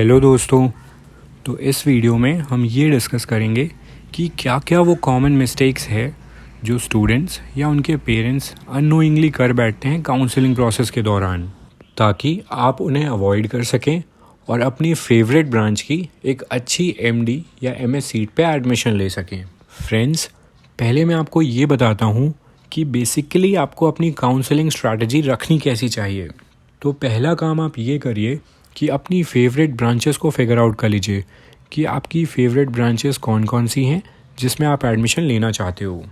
Hello दोस्तों। तो इस वीडियो में हम ये डिस्कस करेंगे कि क्या क्या वो कॉमन मिस्टेक्स है जो स्टूडेंट्स या उनके पेरेंट्स अननोइंगली कर बैठते हैं काउंसलिंग प्रोसेस के दौरान, ताकि आप उन्हें अवॉइड कर सकें और अपनी फेवरेट ब्रांच की एक अच्छी एमडी या एमएस सीट पे एडमिशन ले सकें। फ्रेंड्स, पहले मैं आपको ये बताता हूँ कि बेसिकली आपको अपनी काउंसलिंग स्ट्रैटेजी रखनी कैसी चाहिए। तो पहला काम आप ये करिए कि अपनी फेवरेट ब्रांचेस को फिगर आउट कर लीजिए कि आपकी फेवरेट ब्रांचेस कौन कौन सी हैं जिसमें आप एडमिशन लेना चाहते हो।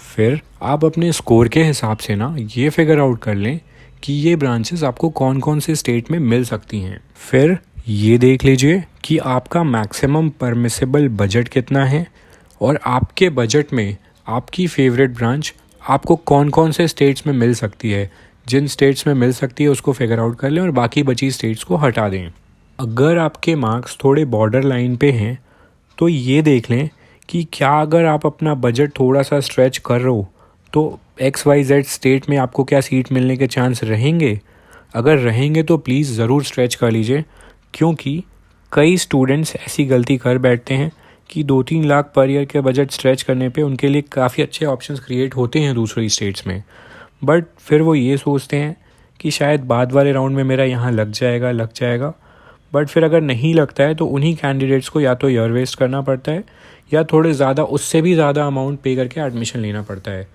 फिर आप अपने स्कोर के हिसाब से ना ये फिगर आउट कर लें कि ये ब्रांचेस आपको कौन कौन से स्टेट में मिल सकती हैं। फिर ये देख लीजिए कि आपका मैक्सिमम परमिसिबल बजट कितना है और आपके बजट में आपकी फेवरेट ब्रांच आपको कौन कौन से स्टेट्स में मिल सकती है। जिन स्टेट्स में मिल सकती है उसको फिगर आउट कर लें और बाकी बची स्टेट्स को हटा दें। अगर आपके मार्क्स थोड़े बॉर्डर लाइन पे हैं तो ये देख लें कि क्या अगर आप अपना बजट थोड़ा सा स्ट्रेच कर रहे हो तो XYZ स्टेट में आपको क्या सीट मिलने के चांस रहेंगे। अगर रहेंगे तो प्लीज़ ज़रूर स्ट्रेच कर लीजिए, क्योंकि कई स्टूडेंट्स ऐसी गलती कर बैठते हैं कि 2-3 लाख पर ईयर के बजट स्ट्रेच करने पे उनके लिए काफ़ी अच्छे ऑप्शंस क्रिएट होते हैं दूसरी स्टेट्स में, बट फिर वो ये सोचते हैं कि शायद बाद वाले राउंड में मेरा यहाँ लग जाएगा। बट फिर अगर नहीं लगता है तो उन्हीं कैंडिडेट्स को या तो ईयर वेस्ट करना पड़ता है या थोड़े ज़्यादा उससे भी ज़्यादा अमाउंट पे करके एडमिशन लेना पड़ता है।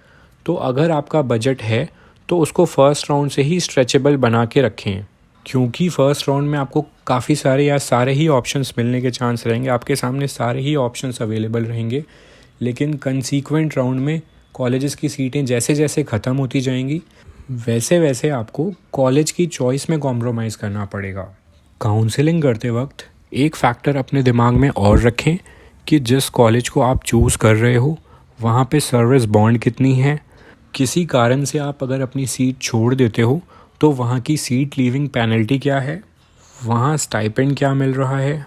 तो अगर आपका बजट है तो उसको फर्स्ट राउंड से ही स्ट्रेचेबल बना के रखें, क्योंकि फ़र्स्ट राउंड में आपको काफ़ी सारे या सारे ही ऑप्शंस मिलने के चांस रहेंगे। आपके सामने सारे ही ऑप्शंस अवेलेबल रहेंगे, लेकिन कंसीक्वेंट राउंड में कॉलेजेस की सीटें जैसे जैसे ख़त्म होती जाएंगी वैसे वैसे आपको कॉलेज की चॉइस में कॉम्प्रोमाइज़ करना पड़ेगा। काउंसलिंग करते वक्त एक फैक्टर अपने दिमाग में और रखें कि जिस कॉलेज को आप चूज़ कर रहे हो वहाँ पे सर्विस बॉन्ड कितनी है। किसी कारण से आप अगर अपनी सीट छोड़ देते हो तो वहाँ की सीट लीविंग पेनल्टी क्या है, वहाँ स्टाइपेंड क्या मिल रहा है।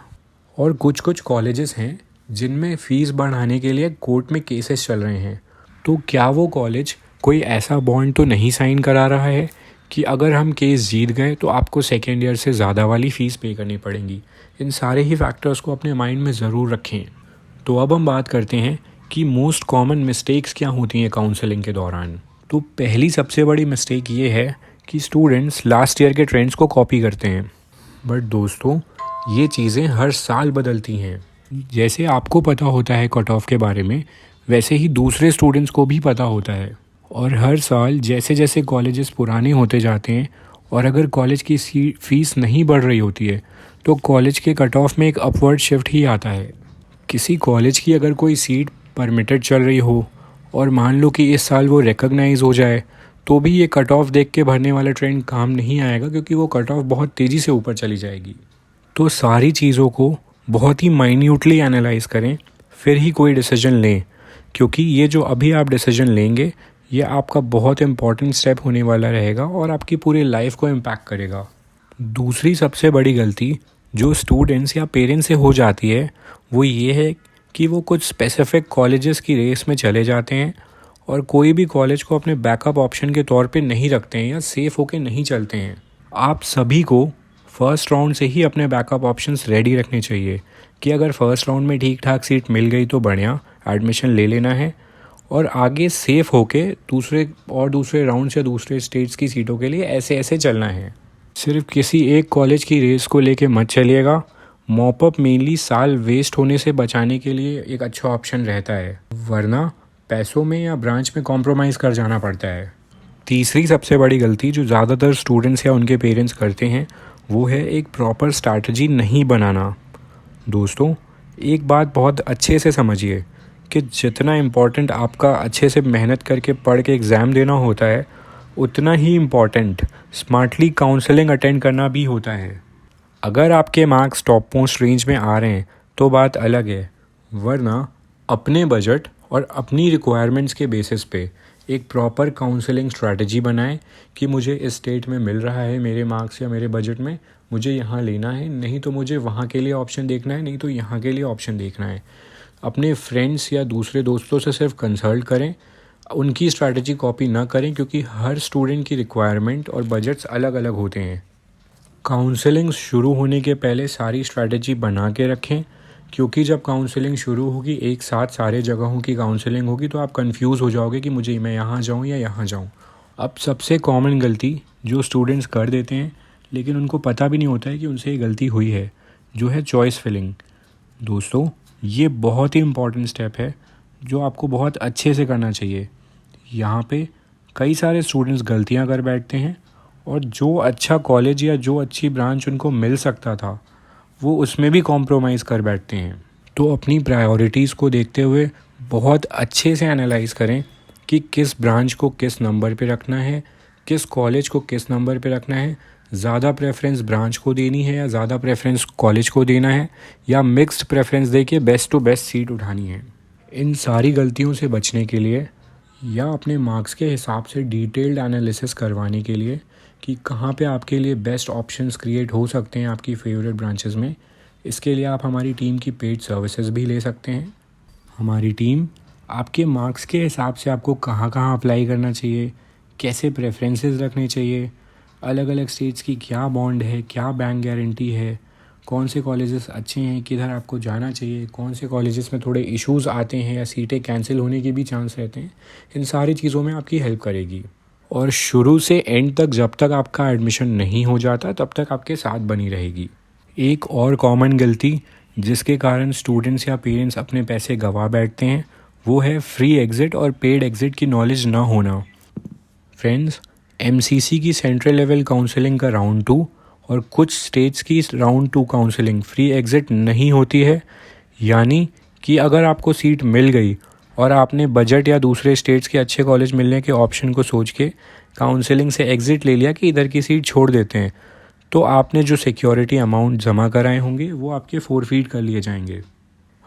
और कुछ कॉलेजेस हैं जिनमें फ़ीस बढ़ाने के लिए कोर्ट में केसेस चल रहे हैं, तो क्या वो कॉलेज कोई ऐसा बॉन्ड तो नहीं साइन करा रहा है कि अगर हम केस जीत गए तो आपको सेकेंड ईयर से ज़्यादा वाली फ़ीस पे करनी पड़ेगी। इन सारे ही फैक्टर्स को अपने माइंड में ज़रूर रखें। तो अब हम बात करते हैं कि मोस्ट कॉमन मिस्टेक्स क्या होती हैं काउंसलिंग के दौरान। तो पहली सबसे बड़ी मिस्टेक ये है कि स्टूडेंट्स लास्ट ईयर के ट्रेंड्स को कॉपी करते हैं। बट दोस्तों, ये चीज़ें हर साल बदलती हैं। जैसे आपको पता होता है कट ऑफ के बारे में, वैसे ही दूसरे स्टूडेंट्स को भी पता होता है। और हर साल जैसे जैसे कॉलेजेस पुराने होते जाते हैं और अगर कॉलेज की फ़ीस नहीं बढ़ रही होती है तो कॉलेज के कट ऑफ में एक अपवर्ड शिफ्ट ही आता है। किसी कॉलेज की अगर कोई सीट परमिटेड चल रही हो और मान लो कि इस साल वो रिकॉग्नाइज़ हो जाए तो भी ये कट ऑफ देख के भरने वाला ट्रेंड काम नहीं आएगा, क्योंकि वो कट ऑफ बहुत तेज़ी से ऊपर चली जाएगी। तो सारी चीज़ों को बहुत ही माइन्यूटली एनालाइज करें, फिर ही कोई डिसीजन लें, क्योंकि ये जो अभी आप डिसीजन लेंगे ये आपका बहुत इम्पॉर्टेंट स्टेप होने वाला रहेगा और आपकी पूरी लाइफ को इम्पैक्ट करेगा। दूसरी सबसे बड़ी गलती जो स्टूडेंट्स या पेरेंट्स से हो जाती है वो ये है कि वो कुछ स्पेसिफिक कॉलेजेस की रेस में चले जाते हैं और कोई भी कॉलेज को अपने बैकअप ऑप्शन के तौर पे नहीं रखते हैं या सेफ़ होके नहीं चलते हैं। आप सभी को फर्स्ट राउंड से ही अपने बैकअप ऑप्शंस रेडी रखने चाहिए कि अगर फर्स्ट राउंड में ठीक ठाक सीट मिल गई तो बढ़िया, एडमिशन ले लेना है और आगे सेफ़ होके दूसरे राउंड से दूसरे स्टेट्स की सीटों के लिए ऐसे चलना है। सिर्फ किसी एक कॉलेज की रेस को लेके मत चलिएगा। मॉपअप मेनली साल वेस्ट होने से बचाने के लिए एक अच्छा ऑप्शन रहता है, वरना पैसों में या ब्रांच में कॉम्प्रोमाइज़ कर जाना पड़ता है। तीसरी सबसे बड़ी गलती जो ज़्यादातर स्टूडेंट्स या उनके पेरेंट्स करते हैं वो है एक प्रॉपर स्ट्रैटेजी नहीं बनाना। दोस्तों, एक बात बहुत अच्छे से समझिए कि जितना इम्पॉर्टेंट आपका अच्छे से मेहनत करके पढ़ के एग्ज़ाम देना होता है, उतना ही इम्पॉर्टेंट स्मार्टली काउंसलिंग अटेंड करना भी होता है। अगर आपके मार्क्स टॉप मोस्ट रेंज में आ रहे हैं तो बात अलग है, वरना अपने बजट और अपनी रिक्वायरमेंट्स के बेसिस पे एक प्रॉपर काउंसलिंग स्ट्रैटेजी बनाएं कि मुझे इस स्टेट में मिल रहा है मेरे मार्क्स या मेरे बजट में, मुझे यहाँ लेना है, नहीं तो मुझे वहाँ के लिए ऑप्शन देखना है, नहीं तो यहाँ के लिए ऑप्शन देखना है। अपने फ्रेंड्स या दूसरे दोस्तों से सिर्फ कंसल्ट करें, उनकी स्ट्रैटेजी कॉपी ना करें, क्योंकि हर स्टूडेंट की रिक्वायरमेंट और बजट्स अलग अलग होते हैं। काउंसलिंग शुरू होने के पहले सारी स्ट्रैटेजी बना के रखें, क्योंकि जब काउंसलिंग शुरू होगी एक साथ सारे जगहों की काउंसलिंग होगी तो आप कंफ्यूज हो जाओगे कि मैं यहाँ जाऊँ या यहाँ जाऊँ। अब सबसे कॉमन गलती जो स्टूडेंट्स कर देते हैं लेकिन उनको पता भी नहीं होता है कि उनसे ये गलती हुई है, जो है चॉइस फिलिंग। दोस्तों, ये बहुत ही इम्पॉर्टेंट स्टेप है जो आपको बहुत अच्छे से करना चाहिए। यहाँ पे कई सारे स्टूडेंट्स गलतियाँ कर बैठते हैं और जो अच्छा कॉलेज या जो अच्छी ब्रांच उनको मिल सकता था वो उसमें भी कॉम्प्रोमाइज़ कर बैठते हैं। तो अपनी प्रायोरिटीज़ को देखते हुए बहुत अच्छे से एनालाइज़ करें कि किस ब्रांच को किस नंबर पे रखना है, किस कॉलेज को किस नंबर पे रखना है, ज़्यादा प्रेफरेंस ब्रांच को देनी है या ज़्यादा प्रेफरेंस कॉलेज को देना है, या मिक्स्ड प्रेफरेंस दे के बेस्ट टू बेस्ट सीट उठानी है। इन सारी गलतियों से बचने के लिए या अपने मार्क्स के हिसाब से डिटेल्ड एनालिसिस करवाने के लिए कि कहाँ पे आपके लिए बेस्ट ऑप्शंस क्रिएट हो सकते हैं आपकी फेवरेट ब्रांचेस में, इसके लिए आप हमारी टीम की पेड सर्विसेज भी ले सकते हैं। हमारी टीम आपके मार्क्स के हिसाब से आपको कहाँ कहाँ अप्लाई करना चाहिए, कैसे प्रेफरेंसेस रखने चाहिए, अलग अलग स्टेट्स की क्या बॉन्ड है, क्या बैंक गारंटी है, कौन से कॉलेजेस अच्छे हैं, किधर आपको जाना चाहिए, कौन से कॉलेजेस में थोड़े इश्यूज़ आते हैं या सीटें कैंसिल होने के भी चांस रहते हैं, इन सारी चीज़ों में आपकी हेल्प करेगी। और शुरू से एंड तक जब तक आपका एडमिशन नहीं हो जाता तब तक आपके साथ बनी रहेगी। एक और कॉमन गलती जिसके कारण स्टूडेंट्स या पेरेंट्स अपने पैसे गंवा बैठते हैं वो है फ्री एग्ज़िट और पेड एग्ज़िट की नॉलेज ना होना। फ्रेंड्स, एमसीसी की सेंट्रल लेवल काउंसलिंग का राउंड 2 और कुछ स्टेट्स की राउंड 2 काउंसलिंग फ्री एग्ज़िट नहीं होती है। यानी कि अगर आपको सीट मिल गई और आपने बजट या दूसरे स्टेट्स के अच्छे कॉलेज मिलने के ऑप्शन को सोच के काउंसलिंग से एग्ज़िट ले लिया कि इधर की सीट छोड़ देते हैं, तो आपने जो सिक्योरिटी अमाउंट जमा कराए होंगे वो आपके फोरफीट कर लिए जाएंगे।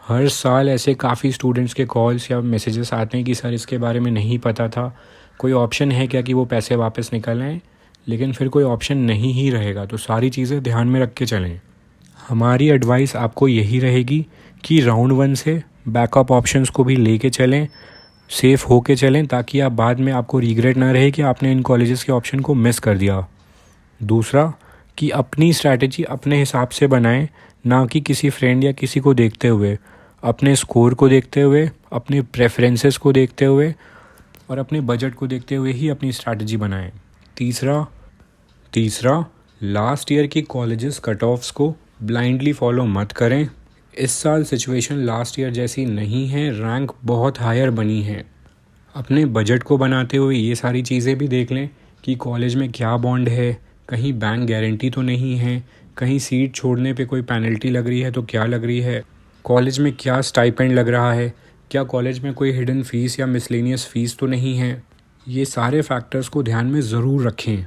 हर साल ऐसे काफ़ी स्टूडेंट्स के कॉल्स या मैसेजेस आते हैं कि सर इसके बारे में नहीं पता था, कोई ऑप्शन है क्या कि वो पैसे वापस निकल आएँ, लेकिन फिर कोई ऑप्शन नहीं ही रहेगा। तो सारी चीज़ें ध्यान में रख के चलें। हमारी एडवाइस आपको यही रहेगी कि राउंड 1 से बैकअप ऑप्शंस को भी लेके चलें, सेफ़ होके चलें, ताकि आप बाद में आपको रिग्रेट ना रहे कि आपने इन कॉलेजेस के ऑप्शन को मिस कर दिया। दूसरा, कि अपनी स्ट्रैटेजी अपने हिसाब से बनाएं, ना कि किसी फ्रेंड या किसी को देखते हुए, अपने स्कोर को देखते हुए, अपने प्रेफरेंसेस को देखते हुए और अपने बजट को देखते हुए ही अपनी स्ट्रैटेजी बनाएं। तीसरा, लास्ट ईयर की कॉलेजेस कट ऑफ्स को ब्लाइंडली फॉलो मत करें। इस साल सिचुएशन लास्ट ईयर जैसी नहीं है, रैंक बहुत हायर बनी है। अपने बजट को बनाते हुए ये सारी चीज़ें भी देख लें कि कॉलेज में क्या बॉन्ड है, कहीं बैंक गारंटी तो नहीं है, कहीं सीट छोड़ने पे कोई पेनल्टी लग रही है तो क्या लग रही है, कॉलेज में क्या स्टाइपेंड लग रहा है, क्या कॉलेज में कोई हिडन फीस या मिसलेनियस फ़ीस तो नहीं है। ये सारे फैक्टर्स को ध्यान में ज़रूर रखें।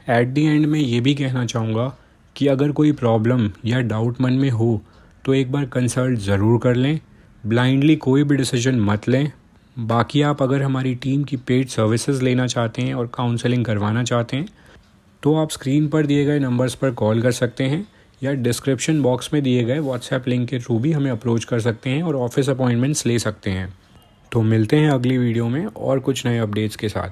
एट दी एंड में ये भी कहना चाहूँगा कि अगर कोई प्रॉब्लम या डाउट मन में हो तो एक बार कंसल्ट ज़रूर कर लें, ब्लाइंडली कोई भी डिसीजन मत लें। बाकी आप अगर हमारी टीम की पेड सर्विसेज लेना चाहते हैं और काउंसलिंग करवाना चाहते हैं तो आप स्क्रीन पर दिए गए नंबर्स पर कॉल कर सकते हैं या डिस्क्रिप्शन बॉक्स में दिए गए व्हाट्सएप लिंक के थ्रू भी हमें अप्रोच कर सकते हैं और ऑफिस अपॉइंटमेंट्स ले सकते हैं। तो मिलते हैं अगली वीडियो में और कुछ नए अपडेट्स के साथ।